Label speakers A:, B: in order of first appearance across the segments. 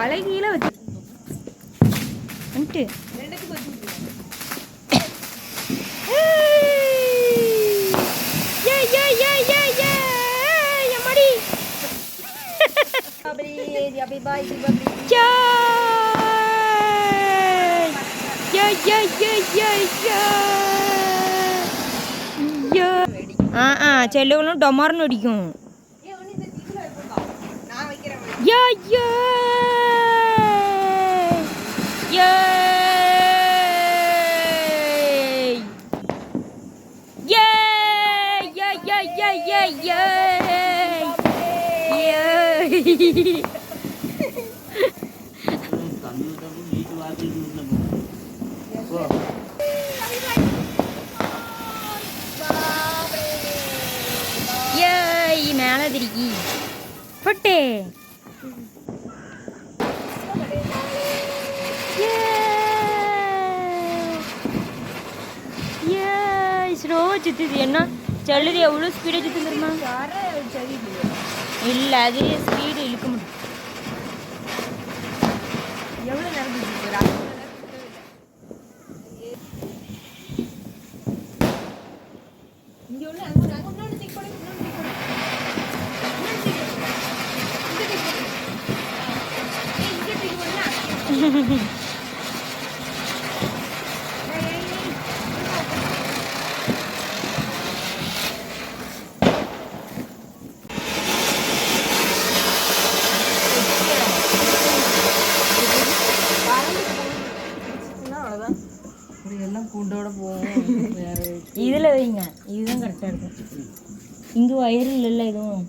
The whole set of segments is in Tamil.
A: தலைகீழ வச்சு வந்துட்டு செல்லுகளும் டொமார்னு அடிக்கும். மேல திருக்கி பொட்டே ஸ்லோ சுத்துது. என்ன செல்லுது எவ்வளோ ஸ்பீடாக சுத்து தெரியுமா? இல்லை அது ஸ்பீடு இழுக்க முடியும். எவ்வளோ நேரம் இங்கே உள்ள எல்லாம் கூண்டோட போவோம். இதில் வைங்க, இதுதான் கரெக்டாக இருக்கும். இங்கே வயர் இல்லைல்ல எதுவும்,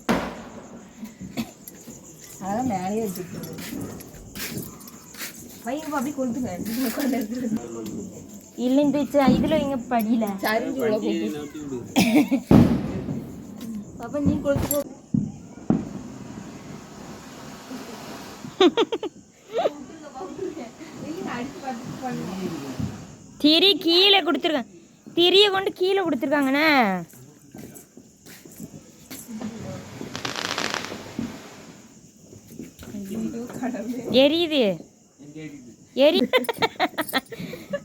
A: அதெல்லாம் மேலேயே வச்சுருக்கு. பையன் அப்படி கொண்டுங்க இல்லை இந்த இதில் வைங்க படியில சரிஞ்சு உள்ள போகும். அப்போ நீ கொளுத்து திரி கீழே கொடுத்துருக்காங்க. திரியை கொண்டு கீழே கொடுத்துருக்காங்கண்ணே. எரியுது எரி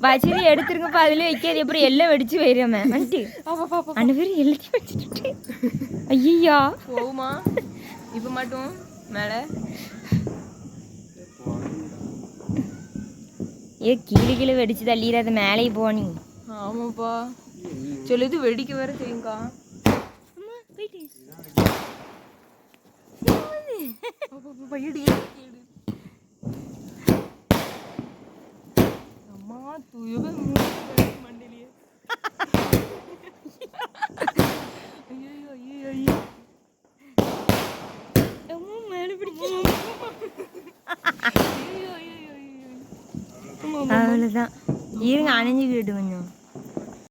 A: வச்சது எடுத்துருங்கப்பா. அதுல வைக்காது அப்புறம் எல்லாம் வெடிச்சு போயிடாம வந்துட்டு அந்த பேர் எல்லாத்தையும் வச்சுட்டு ஐயா போகுமா இப்போ மட்டும் மேலே கீழே கீழே வெடிச்சு தள்ளிடாத மேலே போனி. ஆமாப்பா சொல்லுது வெடிக்க வேற செய்யுங்கக்கா. அம்மா தூயவே மண்டிலேயே. ஐயோ ஐயோ ஐயோ அம்மா மேலே பிடிக்கும். அவ்வளோதான் இருங்க, அணைஞ்சுக்கிட்டு கொஞ்சம்.